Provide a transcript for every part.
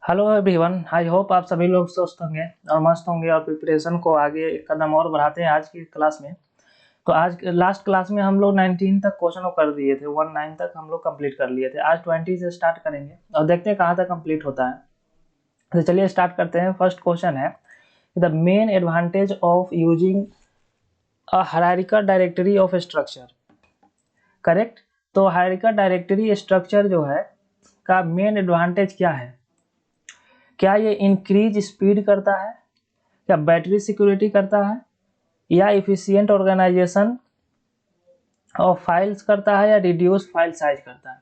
Hello everyone, I hope आप सभी लोग स्वस्थ होंगे और मस्त होंगे और प्रिपरेशन को आगे एक कदम और बढ़ाते हैं आज की क्लास में। तो आज लास्ट क्लास में हम लोग 19 तक क्वेश्चन को कर दिए थे, 19 तक हम लोग कंप्लीट कर लिए थे। आज 20 से स्टार्ट करेंगे और देखते हैं कहाँ तक कंप्लीट होता है। तो चलिए स्टार्ट करते हैं। फर्स्ट क्वेश्चन है, the main advantage of using a hierarchical directory of structure. Correct. तो हायरार्किकल डायरेक्टरी स्ट्रक्चर जो है का मेन एडवांटेज क्या है? क्या ये इंक्रीज स्पीड करता है, या बैटरी सिक्योरिटी करता है, या इफिशियंट ऑर्गेनाइजेशन ऑफ फाइल्स करता है, या रिड्यूस फाइल साइज करता है?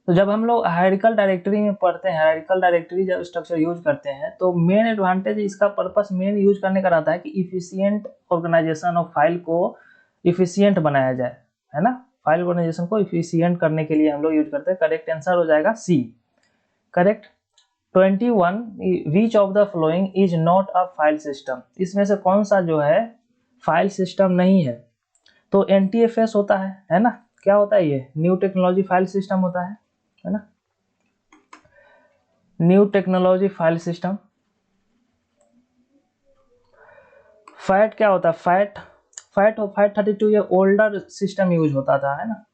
तो जब हम लोग हायरार्किकल डायरेक्टरी में पढ़ते हैं, हायरार्किकल डायरेक्टरी जब स्ट्रक्चर यूज करते हैं, तो मेन एडवांटेज इसका पर्पस मेन यूज करने का रहता है कि इफिशियंट ऑर्गेनाइजेशन ऑफ फाइल को इफिशियंट बनाया जाए, है ना। फाइल ऑर्गेनाइजेशन को इफिशियंट करने के लिए हम लोग यूज करते हैं। करेक्ट आंसर हो जाएगा C. Correct. 21, which of the following is not a file system. इसमें से कौन सा जो है फाइल सिस्टम नहीं है? तो NTFS होता है ना। क्या होता है ये? न्यू टेक्नोलॉजी फाइल सिस्टम होता है ना। New technology file system. Fat क्या होता है? फैट 32 ये ओल्डर सिस्टम यूज होता था, है ना।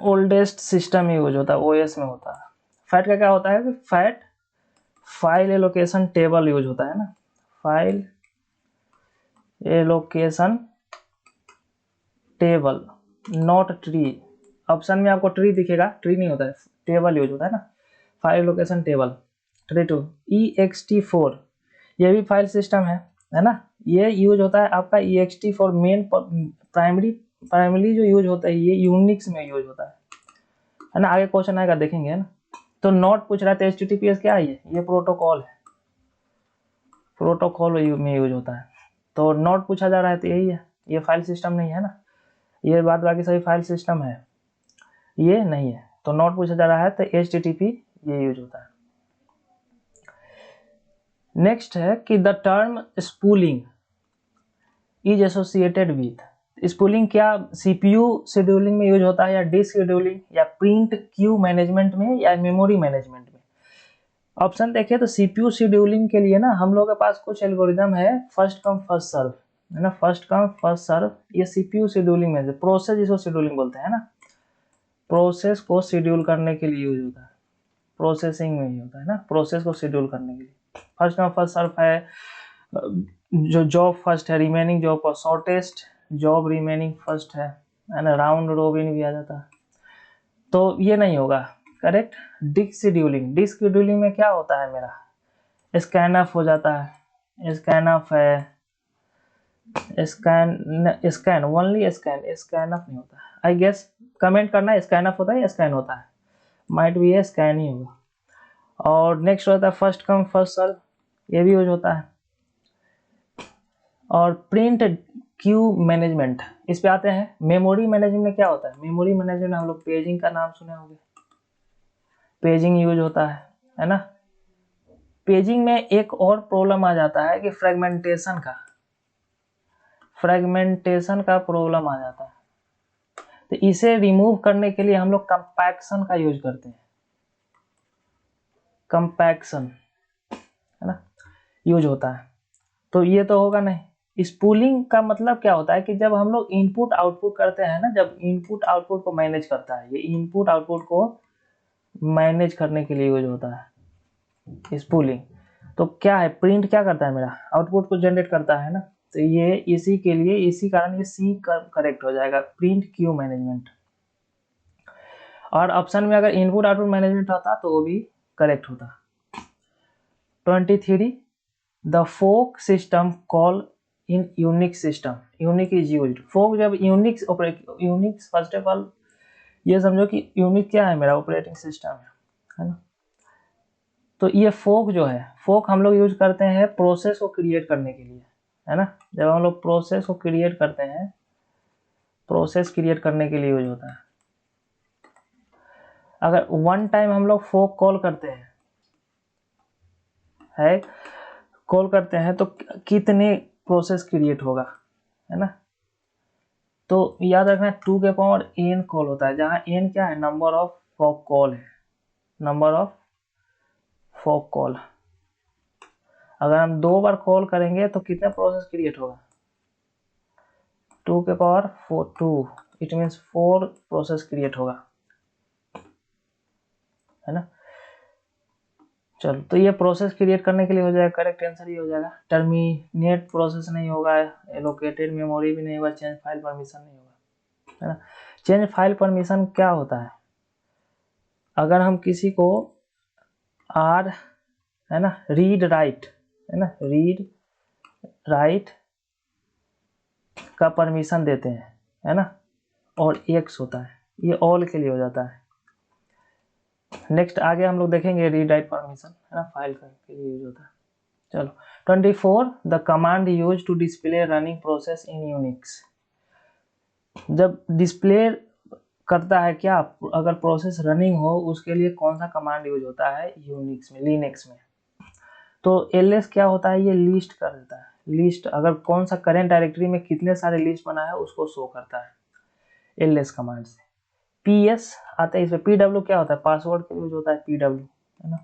ओल्डेस्ट सिस्टम यूज होता है, OS में होता है। फैट का क्या होता है कि fat file allocation table use होता है ना। File allocation table, not tree. Option में आपको ट्री दिखेगा, ट्री नहीं होता है, टेबल यूज होता है ना। File allocation table 32। EXT4 ये भी फाइल सिस्टम है ना। ये यूज होता है आपका EXT4 मेन प्राइमरी जो यूज होता है ये यूनिक्स में यूज होता है ना। आगे क्वेश्चन आएगा देखेंगे, है ना। तो नॉट पूछ रहा था HTTPS क्या है? ये प्रोटोकॉल है, प्रोटोकॉल में यूज होता है। तो नॉट पूछा जा रहा है तो यही है, ये फाइल सिस्टम नहीं है ना। ये बात बाकी सभी फाइल सिस्टम है, ये नहीं है। तो नॉट पूछा जा रहा है तो HTTP ये यूज होता है। नेक्स्ट है कि the term spooling is associated with. Spooling क्या CPU शेड्यूलिंग में यूज होता है, या डिस्क शेड्यूलिंग, या प्रिंट क्यू मैनेजमेंट में, या मेमोरी मैनेजमेंट में? ऑप्शन देखें तो CPU शेड्यूलिंग के लिए ना हम लोग के पास कुछ एल्गोरिदम है, फर्स्ट कम फर्स्ट सर्व, है ना। फर्स्ट कम फर्स्ट सर्व ये CPU शेड्यूलिंग में से प्रोसेस जिसको शेड्यूलिंग बोलते हैं ना। प्रोसेस को शेड्यूल करने के लिए यूज होता है, प्रोसेसिंग में ही होता है ना, प्रोसेस को शेड्यूल करने के लिए। फर्स्ट कम फर्स्ट सर्व है, जो जॉब फर्स्ट है, रिमेनिंग जॉब का शॉर्टेस्ट जॉब रिमेनिंग फर्स्ट है ना। राउंड रोबिन भी आ जाता है, तो ये नहीं होगा। करेक्ट। डिस्क शेड्यूलिंग में क्या होता है मेरा? स्कैनअप हो जाता है, स्कैनअप है, स्कैन ओनली स्कैनअप नहीं होता है। आई गेस कमेंट करना है स्कैनअप होता है या स्कैन होता है, माइट भी है स्कैन ही होगा। और नेक्स्ट होता है फर्स्ट कम फर्स्ट सर्व, ये भी यूज होता है। और प्रिंट क्यू मैनेजमेंट, इस पे आते हैं। मेमोरी मैनेजमेंट में क्या होता है? मेमोरी मैनेजमेंट में हम लोग पेजिंग का नाम सुने होंगे, पेजिंग यूज होता है ना। पेजिंग में एक और प्रॉब्लम आ जाता है कि फ्रेगमेंटेशन का प्रॉब्लम आ जाता है। तो इसे रिमूव करने के लिए हम लोग कंपैक्शन का यूज करते हैं, कंपैक्शन, है ना, यूज होता है। तो ये तो होगा नहीं। स्पूलिंग का मतलब क्या होता है कि जब हम लोग इनपुट आउटपुट करते हैं ना, जब इनपुट आउटपुट को मैनेज करता है, ये इनपुट आउटपुट को मैनेज करने के लिए यूज होता है स्पूलिंग। तो क्या है? प्रिंट क्या करता है? मेरा आउटपुट को जनरेट करता है ना। तो ये इसी के लिए, इसी कारण ये सी करेक्ट हो जाएगा, प्रिंट क्यू मैनेजमेंट। और ऑप्शन में अगर इनपुट आउटपुट मैनेजमेंट होता तो वो भी करेक्ट होता। 23, the fork system call in Unix system, Unix is used. Fork जब यूनिक्स फर्स्ट ऑफ ऑल ये समझो कि यूनिक क्या है? मेरा ऑपरेटिंग सिस्टम है ना। तो ये फोक जो है, फोक हम लोग यूज करते हैं प्रोसेस को क्रिएट करने के लिए, है ना। जब हम लोग प्रोसेस को क्रिएट करते हैं, प्रोसेस क्रिएट करने के लिए यूज होता है। अगर वन टाइम हम लोग फोक कॉल करते हैं कॉल करते हैं तो कितने प्रोसेस क्रिएट होगा, है ना। तो याद रखना 2 के पावर n कॉल होता है, जहाँ n क्या है? नंबर ऑफ फॉक कॉल है, नंबर ऑफ फॉक कॉल। अगर हम 2 बार कॉल करेंगे तो कितने प्रोसेस क्रिएट होगा, 2 के power 4 2, it means 4 process create होगा, है ना। चलो, तो ये प्रोसेस क्रिएट करने के लिए हो जाएगा, करेक्ट आंसर ये हो जाएगा। टर्मिनेट प्रोसेस नहीं होगा, एलोकेटेड मेमोरी भी नहीं होगा, चेंज फाइल परमिशन नहीं होगा, है ना। चेंज फाइल परमिशन क्या होता है, अगर हम किसी को आर, है ना, रीड राइट, है ना, रीड राइट का परमिशन देते हैं, है ना, और एक्स होता है, ये ऑल के लिए हो जाता है। नेक्स्ट आगे हम लोग देखेंगे रीड राइट परमिशन, है ना, फाइल के लिए यूज होता है। चलो 24, the command use to display running process in Unix. जब डिस्प्ले करता है क्या, अगर प्रोसेस रनिंग हो उसके लिए कौन सा कमांड यूज होता है यूनिक्स में, लिनक्स में। तो ls क्या होता है, ये लिस्ट कर देता है, लिस्ट, अगर कौन सा करेंट डायरेक्टरी में कितने सारे लिस्ट बना है उसको शो करता है ls कमांड से। ps आता है इसमें, pw क्या होता है, पासवर्ड के यूज होता है pw, है ना,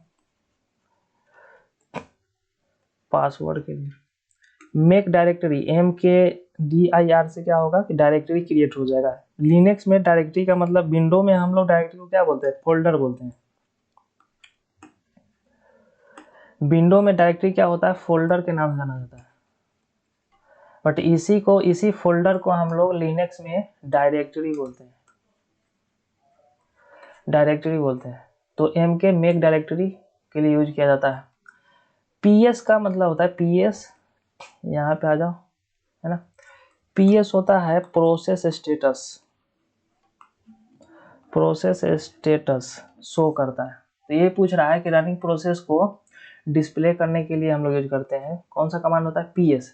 पासवर्ड के लिए। मेक डायरेक्टरी, MKDIR से क्या होगा कि डायरेक्टरी क्रिएट हो जाएगा। लिनक्स में डायरेक्टरी का मतलब, विंडो में हम लोग डायरेक्टरी को क्या बोलते हैं, फोल्डर बोलते हैं। विंडो में डायरेक्टरी क्या होता है, फोल्डर के नाम से जाना जाता है, बट इसी फोल्डर को हम लोग लिनक्स में डायरेक्टरी बोलते हैं, डायरेक्टरी बोलते हैं। तो MK मेक डायरेक्टरी के लिए यूज किया जाता है। PS का मतलब होता है, PS यहाँ पे आ जाओ, है ना, PS होता है process status, process status show करता है। तो ये पूछ रहा है कि रनिंग प्रोसेस को डिस्प्ले करने के लिए हम लोग यूज करते हैं कौन सा कमांड होता है, PS।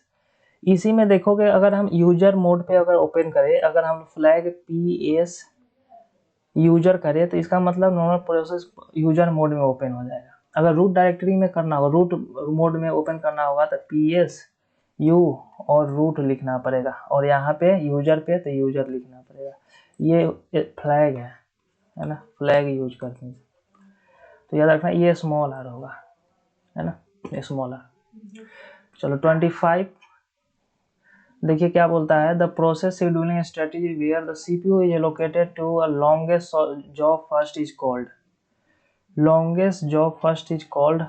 इसी में देखोगे अगर हम यूजर मोड पे अगर ओपन करें, अगर हम फ्लैग PS यूजर करें तो इसका मतलब नॉर्मल प्रोसेस यूजर मोड में ओपन हो जाएगा। अगर रूट डायरेक्टरी में करना होगा, रूट मोड में ओपन करना होगा तो PS U और रूट लिखना पड़ेगा, और यहाँ पे यूजर पे तो यूजर लिखना पड़ेगा। ये फ्लैग है ना, फ्लैग यूज करते हैं। तो याद रखना ये स्मॉल आर होगा, है ना, ये स्मॉल आर। चलो 25 देखिए क्या बोलता है, the process scheduling strategy where the CPU is allocated to a longest job first is called. Longest job first is called,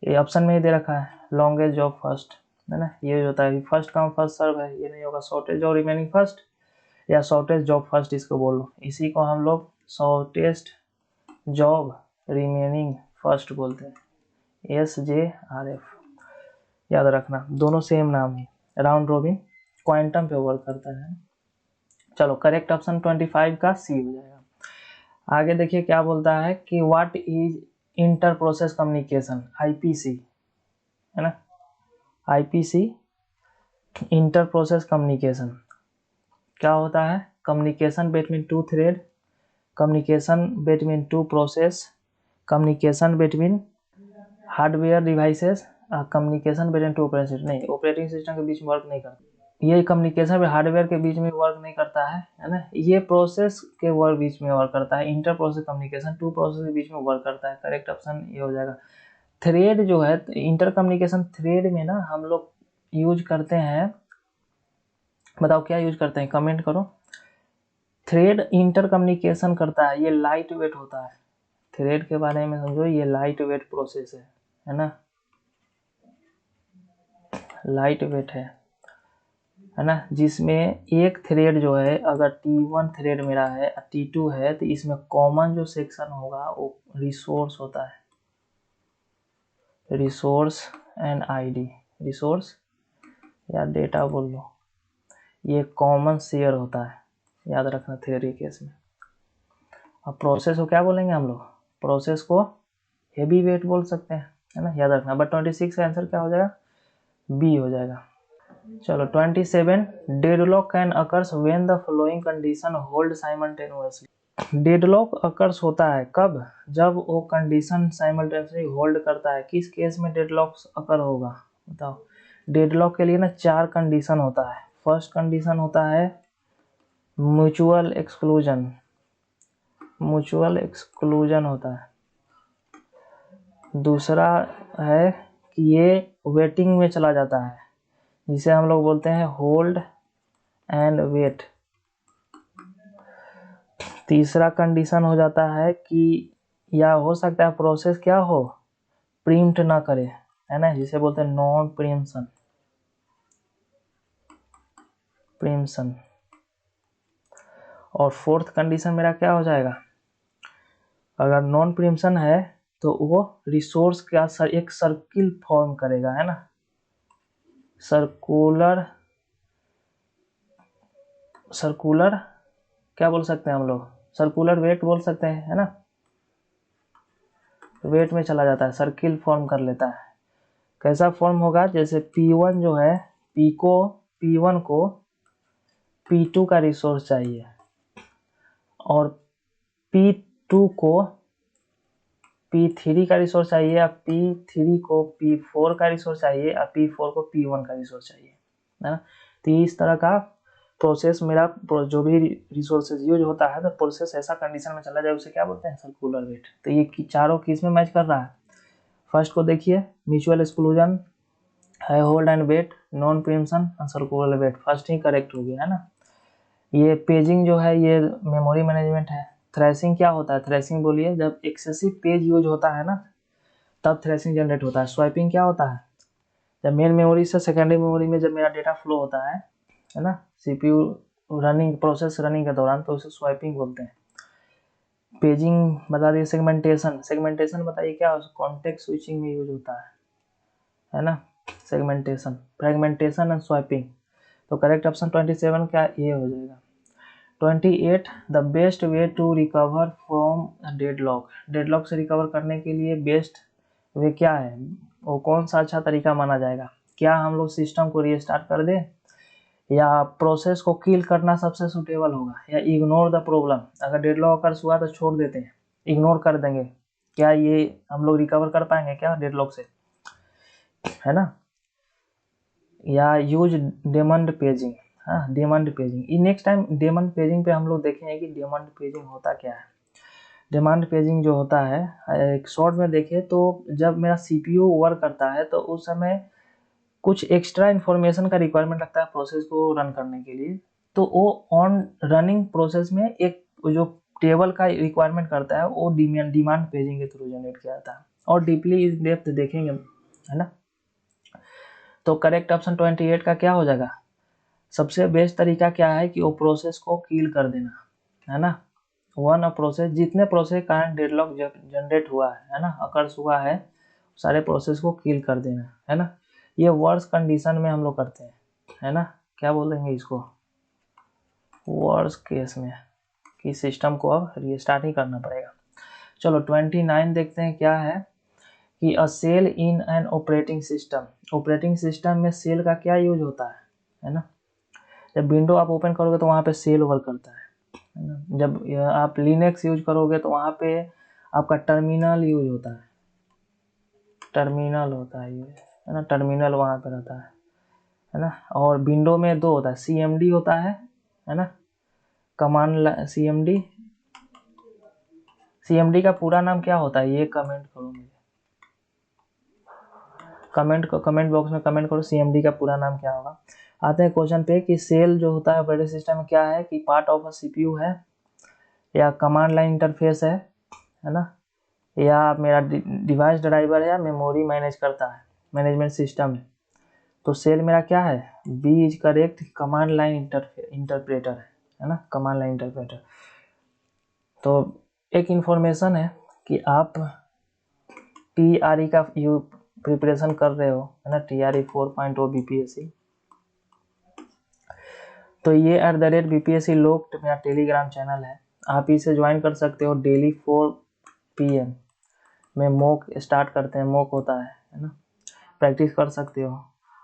ये ऑप्शन में ही दे रखा है, लॉन्गेस्ट जॉब फर्स्ट, है ना, ये होता है फर्स्ट कम फर्स्ट सर्व है, ये नहीं होगा शॉर्टेज जॉब रिमेनिंग फर्स्ट, या शॉर्टेस्ट जॉब फर्स्ट इसको बोल लो। इसी को हम लोग शॉर्टेस्ट जॉब रिमेनिंग फर्स्ट बोलते हैं, SJRF। याद रखना दोनों सेम नाम है, राउंड रोबिन क्वांटम पे वर्क करता है। चलो करेक्ट ऑप्शन 25 का C हो जाएगा। आगे देखिए क्या बोलता है कि what is inter process communication, IPC, है ना, IPC इंटर प्रोसेस कम्युनिकेशन क्या होता है, communication between two thread, communication between two process, communication between hardware devices, communication between two operating system, नहीं ऑपरेटिंग सिस्टम के बीच में वर्क नहीं करता, ये कम्युनिकेशन में हार्डवेयर के बीच में वर्क नहीं करता है ना, ये प्रोसेस के वर्क बीच में वर्क करता है। Inter process communication to process के बीच में वर्क करता है, करेक्ट ऑप्शन ये हो जाएगा। थ्रेड जो है, इंटर कम्युनिकेशन थ्रेड में ना हम लोग यूज करते हैं, बताओ क्या यूज करते हैं, कमेंट करो। थ्रेड इंटर कम्युनिकेशन करता है, ये लाइट वेट होता है, थ्रेड के बारे में समझो, ये लाइट वेट प्रोसेस है ना, लाइट वेट है ना, जिसमें एक थ्रेड जो है, अगर T1 थ्रेड मेरा है, T2 है, तो इसमें कॉमन जो सेक्शन होगा वो रिसोर्स होता है, रिसोर्स एंड ID, रिसोर्स या डेटा बोल लो, ये कॉमन शेयर होता है, याद रखना थ्योरी केस में। अब प्रोसेस को क्या बोलेंगे हम लोग, प्रोसेस को हेवी वेट बोल सकते हैं, है ना, याद रखना। बट 26 का आंसर क्या हो जाएगा, B हो जाएगा। चलो 27, deadlock can occurs when the following condition hold simultaneously. Deadlock occurs होता है कब, जब वो कंडीशन साइमल्टेनियसली होल्ड करता है। किस केस में डेडलॉक अकर होगा बताओ। डेडलॉक के लिए ना 4 कंडीशन होता है। फर्स्ट कंडीशन होता है म्यूचुअल एक्सक्लूजन, म्यूचुअल एक्सक्लूजन होता है। दूसरा है कि ये वेटिंग में चला जाता है, जिसे हम लोग बोलते हैं होल्ड एंड वेट। तीसरा कंडीशन हो जाता है कि या हो सकता है प्रोसेस क्या हो, प्रीम्प्ट ना करे, है ना, जिसे बोलते हैं नॉन प्रीम्पशन। और फोर्थ कंडीशन मेरा क्या हो जाएगा, अगर नॉन प्रीम्पशन है तो वो रिसोर्स का एक सर्किल फॉर्म करेगा, है ना, सर्कुलर क्या बोल सकते हैं हम लोग, सर्कुलर वेट बोल सकते हैं, है ना, वेट में चला जाता है, सर्किल फॉर्म कर लेता है। कैसा फॉर्म होगा, जैसे P1 जो है, P1 को P2 का रिसोर्स चाहिए, और P2 को P3 का रिसोर्स चाहिए, या P3 को P4 का रिसोर्स चाहिए, या P4 को P1 का रिसोर्स चाहिए, है ना। तो इस तरह का प्रोसेस मेरा जो भी रिसोर्सेज यूज होता है, तो प्रोसेस ऐसा कंडीशन में चला जाए, उसे क्या बोलते हैं, सर्कुलर वेट। तो ये चारों किस में मैच कर रहा है। फर्स्ट को देखिए, म्यूचुअल एक्सक्लूजन है, hold and wait, non preemption, circular wait, first ही करेक्ट हो गया, है ना। ये पेजिंग जो है ये मेमोरी मैनेजमेंट है। थ्रेशिंग क्या होता है, थ्रेशिंग बोलिए, जब एक्सेसिव पेज यूज होता है ना तब थ्रेशिंग जनरेट होता है। स्वाइपिंग क्या होता है, जब मेन मेमोरी से सेकेंडरी मेमोरी में जब मेरा डेटा फ्लो होता है ना, सीपीयू रनिंग, प्रोसेस रनिंग के दौरान, तो उसे स्वाइपिंग बोलते हैं। पेजिंग बता दिए। सेगमेंटेशन बताइए क्या, कॉन्टेक्स्ट स्विचिंग में यूज होता है ना, सेगमेंटेशन, फ्रेगमेंटेशन एंड स्वाइपिंग। तो करेक्ट ऑप्शन 27 क्या ये हो जाएगा। 28 the best way to recover from deadlock. Deadlock से रिकवर करने के लिए बेस्ट वे क्या है, वो कौन सा अच्छा तरीका माना जाएगा। क्या हम लोग सिस्टम को रीस्टार्ट कर दें, या प्रोसेस को किल करना सबसे सुटेबल होगा, या इग्नोर द प्रॉब्लम, अगर डेडलॉक अगर हुआ तो छोड़ देते हैं, इग्नोर कर देंगे, क्या ये हम लोग रिकवर कर पाएंगे क्या डेडलॉक से, है ना। या यूज डेमंड पेजिंग, हाँ डेमंड पेजिंग। नेक्स्ट टाइम डेमंड पेजिंग पे हम लोग देखेंगे कि डेमंड पेजिंग होता क्या है। डेमंड पेजिंग जो होता है, एक शॉर्ट में देखें तो जब मेरा सीपीयू वर्क करता है तो उस समय कुछ एक्स्ट्रा इन्फॉर्मेशन का रिक्वायरमेंट लगता है प्रोसेस को रन करने के लिए, तो वो ऑन रनिंग प्रोसेस में एक जो टेबल का रिक्वायरमेंट करता है वो डिमांड पेजिंग के थ्रू जनरेट किया जाता है, और डीपली इन डेप्थ देखेंगे, है ना। तो करेक्ट ऑप्शन 28 का क्या हो जाएगा, सबसे बेस्ट तरीका क्या है कि वो प्रोसेस को किल कर देना, है ना। वन प्रोसेस, जितने प्रोसेस कारण डेडलॉक जनरेट हुआ है ना, अकर्स हुआ है, सारे प्रोसेस को किल कर देना, है ना। ये वर्स कंडीशन में हम लोग करते हैं, है ना, क्या बोलेंगे इसको, वर्स केस में, कि सिस्टम को अब रीस्टार्ट ही करना पड़ेगा। चलो 29 देखते हैं क्या है, कि a shell in an operating system. Operating system में सेल का क्या यूज होता है ना। जब विंडो आप ओपन करोगे तो वहाँ पे सेल वर्क करता है ना। जब आप लिनक्स यूज करोगे तो वहाँ पे आपका टर्मिनल यूज होता है, टर्मिनल होता है यूज, है ना, टर्मिनल वहाँ पे रहता है ना। और विंडो में दो होता है, CMD होता है ना, कमांड CMD। CMD का पूरा नाम क्या होता है, ये कमेंट करो मुझे, कमेंट बॉक्स में कमेंट करो CMD का पूरा नाम क्या होगा। आते हैं क्वेश्चन पे, कि सेल जो होता है ऑपरेटिंग सिस्टम में क्या है, कि पार्ट ऑफ अ CPU है, या कमांड लाइन इंटरफेस है ना, या मेरा डिवाइस ड्राइवर है, या मेमोरी मैनेज करता है, मैनेजमेंट सिस्टम है। तो सेल मेरा क्या है, B is correct, command line interpreter है ना, कमांड लाइन इंटरप्रेटर। तो एक इंफॉर्मेशन है कि आप TRE का प्रिपरेशन कर रहे हो, है ना, TRE 4.0 BPSC। तो ये @BPSC लोग मेरा टेलीग्राम चैनल है, आप इसे ज्वाइन कर सकते हो। डेली 4 PM में मॉक स्टार्ट करते हैं, मॉक होता है ना, प्रैक्टिस कर सकते हो।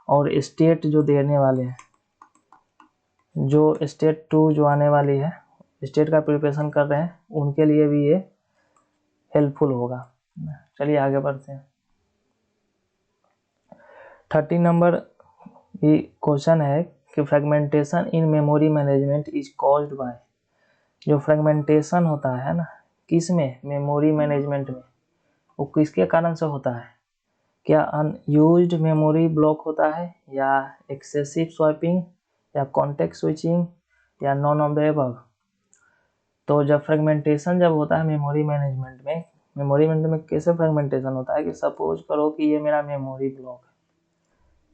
और स्टेट जो देने वाले हैं, जो स्टेट 2 जो आने वाली है, स्टेट का प्रिपरेशन कर रहे हैं, उनके लिए भी ये हेल्पफुल होगा। चलिए आगे बढ़ते हैं। 30 नंबर ये क्वेश्चन है कि fragmentation in memory management is caused by. जो फ्रेगमेंटेशन होता है ना, किस में, मेमोरी मैनेजमेंट में, वो किसके कारण से होता है? क्या अनयूज्ड मेमोरी ब्लॉक होता है, या एक्सेसिव स्वैपिंग, या कॉन्टेक्स्ट स्विचिंग, या नॉन ऑफ द अबव? तो जब फ्रेगमेंटेशन जब होता है मेमोरी मैनेजमेंट में कैसे फ्रेगमेंटेशन होता है कि सपोज करो कि ये मेरा मेमोरी ब्लॉक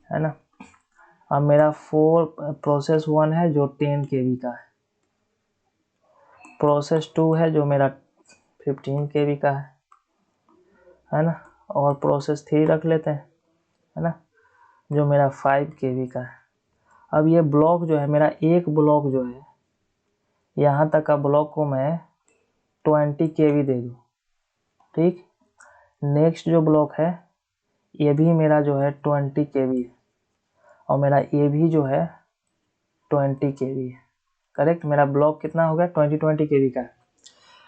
है ना, अब मेरा प्रोसेस 1 है जो 10 KB का है, प्रोसेस 2 है जो मेरा 15 KB का है ना, और प्रोसेस 3 रख लेते हैं, है ना, जो मेरा 5 KB का है। अब ये ब्लॉक जो है मेरा, एक ब्लॉक जो है, यहाँ तक का ब्लॉक को मैं 20 KB दे दूँ, ठीक। नेक्स्ट जो ब्लॉक है ये भी मेरा जो है 20 KB है, और मेरा ये भी जो है 20 KB है, करेक्ट। मेरा ब्लॉक कितना हो गया, 20 KB का है।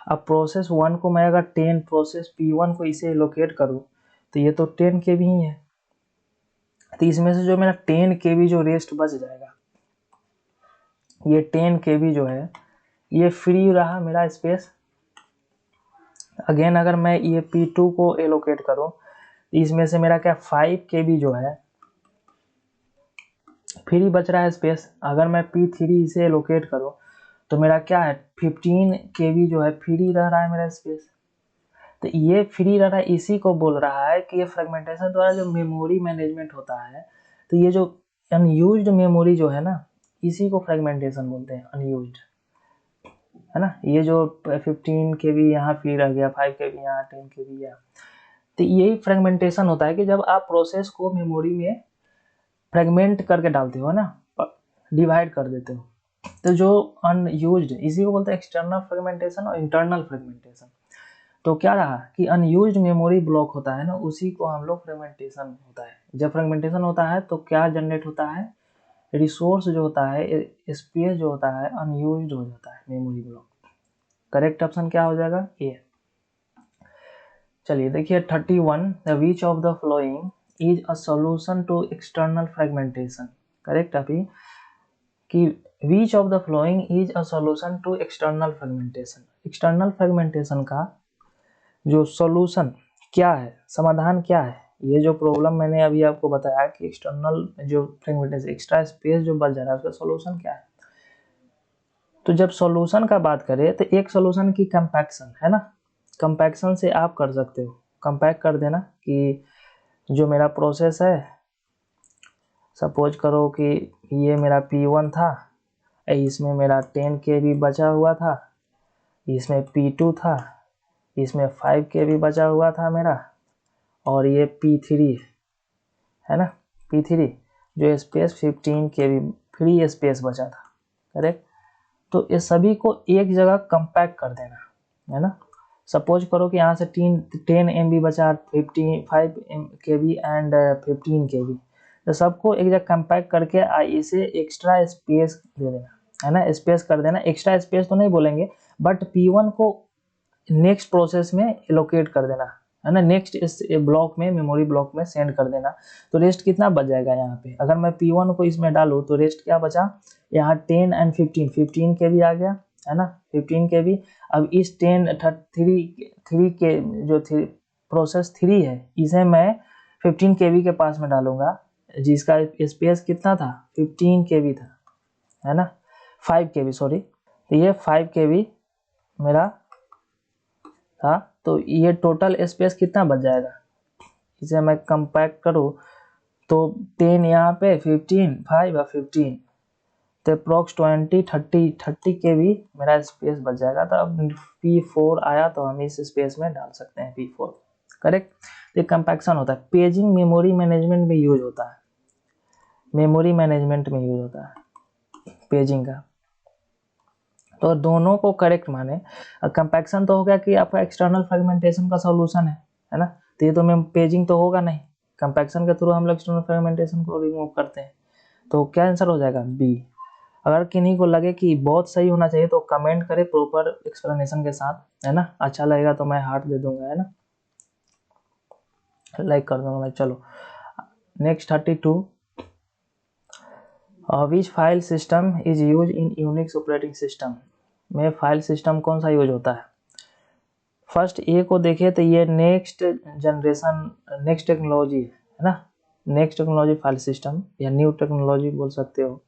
अब प्रोसेस 1 को मैं अगर 10 प्रोसेस P1 को इसे लोकेट करूँ तो ये तो 10 KB ही है, तो इसमें से जो मेरा 10 KB जो रेस्ट बच जाएगा, ये 10 KB जो है ये फ्री रहा मेरा स्पेस। अगेन अगर मैं ये P2 को एलोकेट करूँ तो इसमें से मेरा क्या 5 KB जो है फ्री बच रहा है स्पेस। अगर मैं P3 इसे एलोकेट करूँ तो मेरा क्या है 15 KB जो है फ्री रह रहा है मेरा स्पेस। तो ये फ्री रह रहा है, इसी को बोल रहा है कि ये फ्रेगमेंटेशन द्वारा जो मेमोरी मैनेजमेंट होता है, तो ये जो अनयूज्ड मेमोरी जो है ना, इसी को फ्रेगमेंटेशन बोलते हैं, अनयूज्ड, है ना। ये जो 15 KB यहाँ फ्री रह गया, 5 KB यहाँ, 10 KB यहाँ, तो यही फ्रेगमेंटेशन होता है कि जब आप प्रोसेस को मेमोरी में फ्रेगमेंट करके डालते हो ना, डिवाइड कर देते हो, तो जो अनयूज्ड, इसी को बोलते हैं एक्सटर्नल फ्रेगमेंटेशन और इंटरनल फ्रेगमेंटेशन। तो क्या रहा कि अनयूज्ड मेमोरी ब्लॉक होता है ना, उसी को हम लोग फ्रेगमेंटेशन होता है। जब फ्रेगमेंटेशन होता है तो क्या जनरेट होता है, रिसोर्स जो होता है, स्पेस जो होता है अनयूज्ड हो जाता है मेमोरी ब्लॉक। करेक्ट ऑप्शन क्या हो जाएगा, ए। चलिए देखिए 31, which of the following is a solution to external fragmentation. Correct अभी कि which of the following is a solution to external fragmentation. External fragmentation का जो सॉल्यूशन क्या है, समाधान क्या है, ये जो प्रॉब्लम मैंने अभी आपको बताया कि एक्सटर्नल जो फ्रेगमेंटेशन, एक्स्ट्रा स्पेस जो बच जा रहा है, उसका सॉल्यूशन क्या है। तो जब सॉल्यूशन का बात करें तो एक सॉल्यूशन की कंपैक्शन है ना, कंपैक्शन से आप कर सकते हो, कंपैक्ट कर देना कि जो मेरा प्रोसेस है, सपोज करो कि ये मेरा P1 था, इसमें मेरा 10 KB बचा हुआ था, इसमें P2 था, इसमें 5 KB बचा हुआ था मेरा, और ये P3 है ना, P3 जो स्पेस 15 KB फ्री स्पेस बचा था, करेक्ट। तो ये सभी को एक जगह कंपैक्ट कर देना, है ना। सपोज करो कि यहाँ से 10 MB बचा, 5 KB एंड 15 KB, तो सबको एक जगह कंपैक्ट करके इसे एक्स्ट्रा स्पेस दे देना, है ना, स्पेस कर देना। एक्स्ट्रा स्पेस तो नहीं बोलेंगे, बट P1 को नेक्स्ट प्रोसेस में एलोकेट कर देना, है ना, नेक्स्ट इस ब्लॉक में, मेमोरी ब्लॉक में सेंड कर देना। तो रेस्ट कितना बच जाएगा यहाँ पे, अगर मैं P1 को इसमें डालूँ तो रेस्ट क्या बचा, यहाँ 10 एंड 15 KB आ गया, है ना, 15 KB। अब इस 3 के जो प्रोसेस 3 है, इसे मैं 15 KB के पास में डालूंगा, जिसका स्पेस कितना था, 15 KB था, है ना, 5 KB सॉरी। तो ये 5 KB मेरा था, तो ये टोटल स्पेस कितना बच जाएगा, इसे मैं कंपैक्ट करूँ तो 10 यहाँ पे, 15, 5 और 15, तो अप्रॉक्स 30 KB मेरा स्पेस बच जाएगा। तो अब P4 आया तो हम इस स्पेस में डाल सकते हैं P4, करेक्ट। ये कंपैक्शन होता है, पेजिंग मेमोरी मैनेजमेंट में यूज होता है, मेमोरी मैनेजमेंट में यूज होता है पेजिंग का। तो दोनों को करेक्ट माने। कंपैक्शन तो हो गया कि आपका एक्सटर्नल फ्रेगमेंटेशन का सॉल्यूशन है ना, तो ये तो मैं पेजिंग तो होगा नहीं, कंपैक्शन के थ्रू हम लोग एक्सटर्नल फ्रेगमेंटेशन को रिमूव करते हैं। तो क्या आंसर हो जाएगा, बी। अगर किन्हीं को लगे कि बहुत सही होना चाहिए तो कमेंट करें प्रॉपर एक्सप्लेनेशन के साथ, है ना, अच्छा लगेगा तो मैं हार्ट दे दूंगा, है ना, लाइक कर दूंगा मैं। चलो next 32, which file system is use in Unix operating system. में फाइल सिस्टम कौन सा यूज होता है, फर्स्ट ए को देखें तो ये नेक्स्ट जनरेशन, नेक्स्ट टेक्नोलॉजी है ना, नेक्स्ट टेक्नोलॉजी फाइल सिस्टम या न्यू टेक्नोलॉजी बोल सकते हो,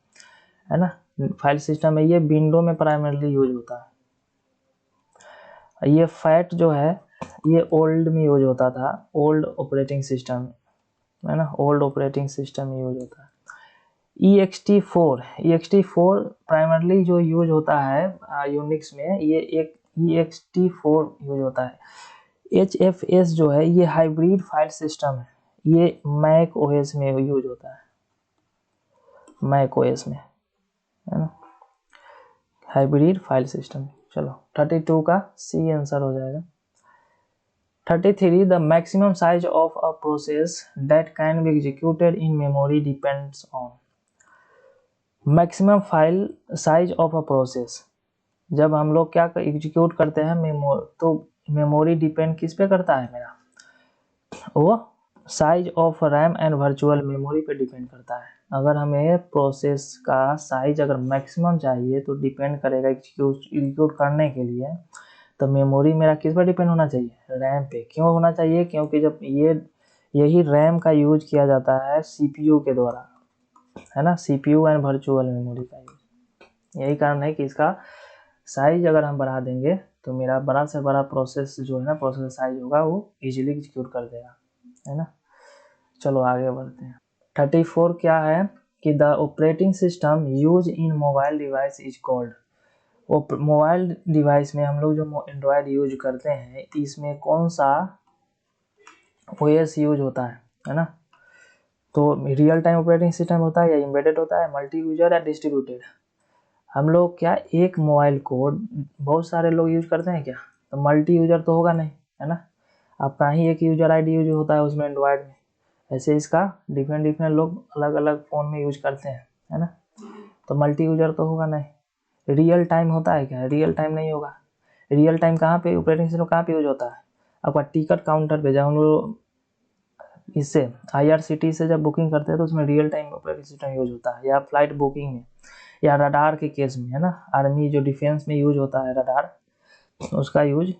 है ना। फाइल सिस्टम है, ये विंडो में प्राइमरली यूज होता है। ये फैट जो है ये ओल्ड में यूज होता था, ओल्ड ऑपरेटिंग सिस्टम, है ना, ओल्ड ऑपरेटिंग सिस्टम में यूज होता है। ext4 प्राइमरली जो यूज होता है यूनिक्स में, ये एक ext4 यूज होता है। HFS जो है ये हाइब्रिड फाइल सिस्टम है, ये मैक ओएस में यूज होता है, मैक ओएस में, है ना, हाइब्रिड फाइल सिस्टम। चलो 32 का सी आंसर हो जाएगा। 33 the maximum size of a process that can be executed in memory depends on. Maximum file size of a process, जब हम लोग क्या एग्जीक्यूट करते हैं तो मेमोरी डिपेंड किस पे करता है मेरा, वो size of RAM and virtual memory पे डिपेंड करता है। अगर हमें प्रोसेस का साइज अगर मैक्सिमम चाहिए तो डिपेंड करेगा एग्जीक्यूट करने के लिए, तो मेमोरी मेरा किस पर डिपेंड होना चाहिए, रैम पे। क्यों होना चाहिए, क्योंकि जब यही रैम का यूज किया जाता है सीपीयू के द्वारा, है ना, सीपीयू एंड वर्चुअल मेमोरी का यूज। यही कारण है कि इसका साइज अगर हम बढ़ा देंगे तो मेरा बड़ा से बड़ा प्रोसेस जो है ना, प्रोसेस साइज होगा वो इजीली एग्जीक्यूट कर देगा, है ना। चलो आगे बढ़ते हैं। 34 क्या है कि the operating system use in mobile device is called. वो मोबाइल डिवाइस में हम लोग जो एंड्रॉयड यूज करते हैं, इसमें कौन सा ओएस यूज होता है ना। तो रियल टाइम ऑपरेटिंग सिस्टम होता है या एम्बेडेड होता है, मल्टी यूजर या डिस्ट्रीब्यूटेड। हम लोग क्या एक मोबाइल को बहुत सारे लोग यूज करते हैं क्या, तो मल्टी यूजर तो होगा नहीं, है ना। आपका ही एक यूजर आईडी यूज होता है उसमें एंड्रॉयड में, ऐसे इसका डिफरेंट डिफरेंट लोग अलग अलग फ़ोन में यूज करते हैं, है ना। तो मल्टी यूजर तो होगा नहीं। रियल टाइम होता है क्या, रियल टाइम नहीं होगा। रियल टाइम कहाँ पे ऑपरेटिंग सिस्टम कहाँ पे यूज होता है, आपका टिकट काउंटर पे। जब हम लोग इससे IRCT से जब बुकिंग करते हैं तो उसमें real time operating system use होता है, या फ्लाइट बुकिंग में, या रडार के केस में, है ना। आर्मी जो डिफेंस में यूज होता है रडार, उसका यूज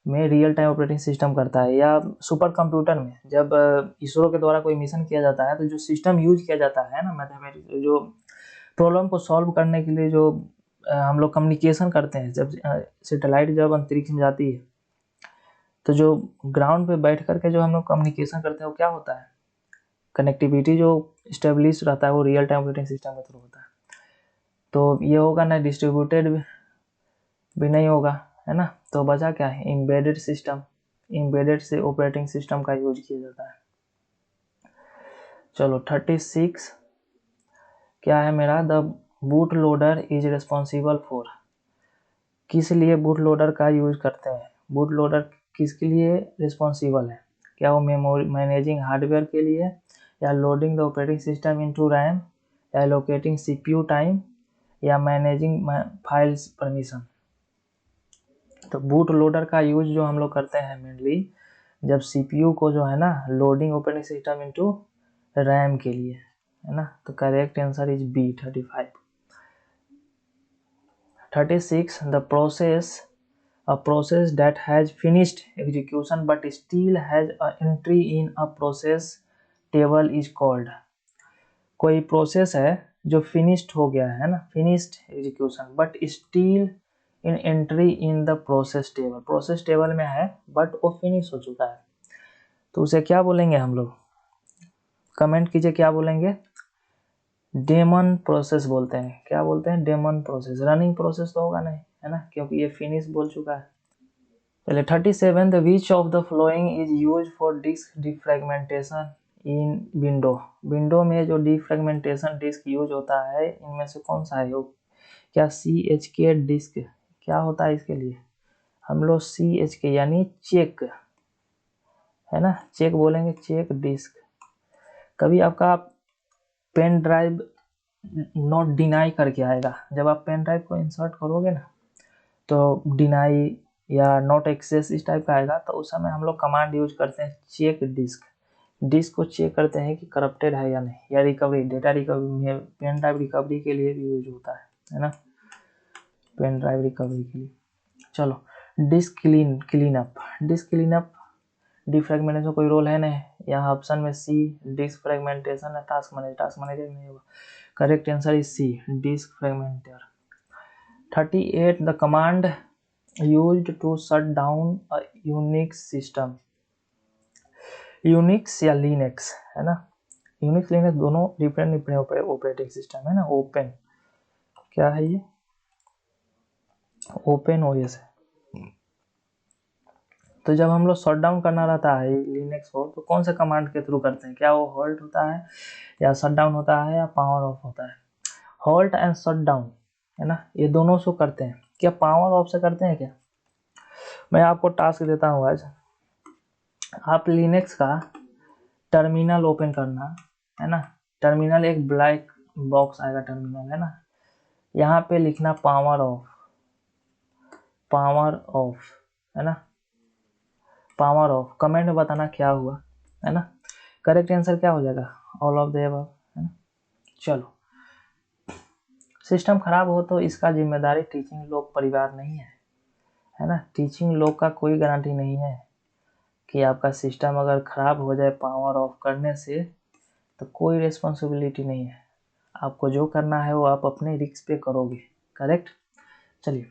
में रियल टाइम ऑपरेटिंग सिस्टम करता है। या सुपर कंप्यूटर में जब इसरो के द्वारा कोई मिशन किया जाता है तो जो सिस्टम यूज किया जाता है ना, मैथमेटिक्स जो प्रॉब्लम को सॉल्व करने के लिए जो हम लोग कम्युनिकेशन करते हैं, जब सैटेलाइट जब अंतरिक्ष में जाती है तो जो ग्राउंड पे बैठ करके जो हम लोग कम्युनिकेशन करते हैं वो क्या होता है, कनेक्टिविटी जो स्टेब्लिश रहता है वो रियल टाइम ऑपरेटिंग सिस्टम के थ्रू होता है। तो ये होगा ना, डिस्ट्रीब्यूटेड भी नहीं होगा, है ना। तो बचा क्या है, एम्बेडेड सिस्टम। एम्बेडेड से ऑपरेटिंग सिस्टम का यूज किया जाता है। चलो 36 क्या है मेरा, the boot loader is responsible for. किस लिए बूट लोडर का यूज करते हैं, बूट लोडर किसके लिए रिस्पॉन्सिबल है, क्या वो मेमोरी मैनेजिंग हार्डवेयर के लिए, या loading the operating system into RAM, या एलोकेटिंग CPU टाइम, या मैनेजिंग फाइल्स परमिशन। तो बूट लोडर का यूज जो हम लोग करते हैं मेनली जब CPU को जो है ना loading operating system into RAM के लिए, है ना। तो correct answer is B 35। 36 the process, a process that has finished execution but still has a entry in a process table is called। कोई प्रोसेस है जो फिनिश्ड हो गया है ना, finished execution, but still in entry in the process table, process table में है but वो फिनिश हो चुका है, तो उसे क्या बोलेंगे हम लोग, कमेंट कीजिए क्या बोलेंगे। डेमन प्रोसेस बोलते हैं, क्या बोलते हैं, डेमन प्रोसेस। रनिंग प्रोसेस तो होगा नहीं, है ना, क्योंकि ये फिनिश बोल चुका है। पहले 37 the which of the following is use for disk defragmentation in window. Window में जो डिफ्रेगमेंटेशन डिस्क यूज होता है इनमें से कौन सा है वो, क्या CHK डिस्क, क्या होता है इसके लिए, हम लोग CHK यानी चेक, है ना, चेक बोलेंगे, चेक डिस्क। कभी आपका पेन ड्राइव नॉट डिनाई करके आएगा, जब आप पेन ड्राइव को इंसर्ट करोगे ना तो डिनाई या नॉट एक्सेस इस टाइप का आएगा, तो उस समय हम लोग कमांड यूज करते हैं चेक डिस्क। डिस्क को चेक करते हैं कि करप्टेड है या नहीं, या रिकवरी, डेटा रिकवरी में पेन ड्राइव रिकवरी के लिए भी यूज होता है ना, पेन ड्राइव रिकवरी के लिए। चलो डिस्क क्लीनअप डिफ्रेगमेंटेशन कोई रोल है नहीं, यहाँ ऑप्शन में सी डिस्क फ्रेगमेंटेशन है, टास्क मैनेजर नहीं होगा। Correct answer is C disk fragmenter. 38 the command used to shut down a Unix system, Unix या लिनक्स है ना, यूनिक्स लिनक्स दोनों डिफरेंट ऑपरेटिंग सिस्टम है ना। ओपन क्या है ये, ओपन ओएस है। तो जब हम लोग शट डाउन करना रहता है लिनक्स को तो कौन से कमांड के थ्रू करते हैं, क्या वो होल्ट होता है या शट डाउन होता है या पावर ऑफ होता है। होल्ट एंड शट डाउन है ना, ये दोनों से करते हैं। क्या पावर ऑफ से करते हैं क्या? मैं आपको टास्क देता हूँ आज, आप लिनक्स का टर्मिनल ओपन करना है ना। टर्मिनल एक ब्लैक बॉक्स आएगा टर्मिनल है ना, यहाँ पे लिखना पावर ऑफ है ना, पावर ऑफ। कमेंट में बताना क्या हुआ है ना। करेक्ट आंसर क्या हो जाएगा, ऑल ऑफ द अबव है ना। चलो, सिस्टम खराब हो तो इसका जिम्मेदारी टीचिंग लोग परिवार नहीं है ना। टीचिंग लोग का कोई गारंटी नहीं है कि आपका सिस्टम अगर खराब हो जाए पावर ऑफ करने से तो कोई रिस्पॉन्सिबिलिटी नहीं है। आपको जो करना है वो आप अपने रिस्क पे करोगे। करेक्ट। चलिए,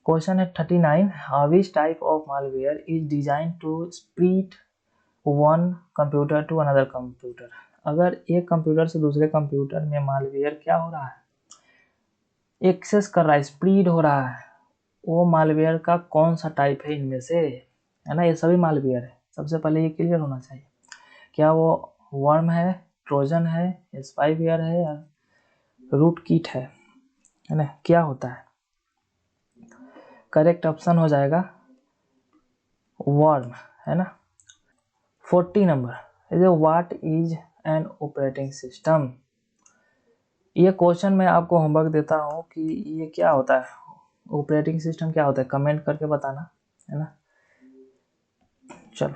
क्वेश्चन है 39 which type of malware is design to split one computer to another computer. अगर एक कंप्यूटर से दूसरे कंप्यूटर में मालवेयर क्या हो रहा है, एक्सेस कर रहा है, स्प्लिट हो रहा है, वो मालवेयर का कौन सा टाइप है इनमें से है ना। ये सभी मालवेयर है, सबसे पहले ये क्लियर होना चाहिए। क्या वो वर्म है, ट्रोजन है, स्पाईवेयर है या रूट किट है ना, क्या होता है। करेक्ट ऑप्शन हो जाएगा वर्म है ना। 40 number is what is an operating system. ये क्वेश्चन मैं आपको होमवर्क देता हूँ कि ये क्या होता है, ऑपरेटिंग सिस्टम क्या होता है, कमेंट करके बताना है ना। चलो,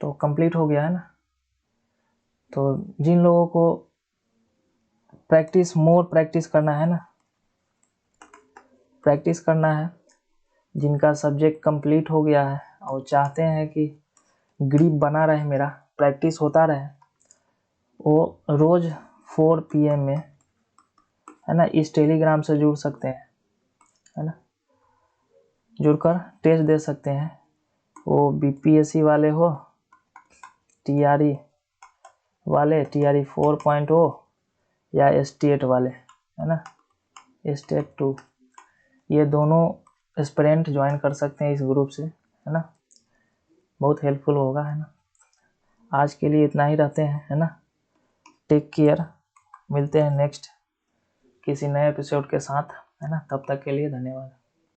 तो कंप्लीट हो गया है ना। तो जिन लोगों को मोर प्रैक्टिस करना है ना, प्रैक्टिस करना है, जिनका सब्जेक्ट कंप्लीट हो गया है और चाहते हैं कि ग्रिप बना रहे, मेरा प्रैक्टिस होता रहे, वो रोज 4 PM में है ना इस टेलीग्राम से जुड़ सकते हैं है ना, जुड़कर टेस्ट दे सकते हैं। वो BPSC वाले हो, TRE वाले, TRE 4.0 या स्टेट वाले है ना, स्टेट 2, ये दोनों एस्पिरेंट ज्वाइन कर सकते हैं इस ग्रुप से है ना। बहुत हेल्पफुल होगा है ना। आज के लिए इतना ही रहते हैं है ना। टेक केयर, मिलते हैं नेक्स्ट किसी नए एपिसोड के साथ है ना। तब तक के लिए धन्यवाद।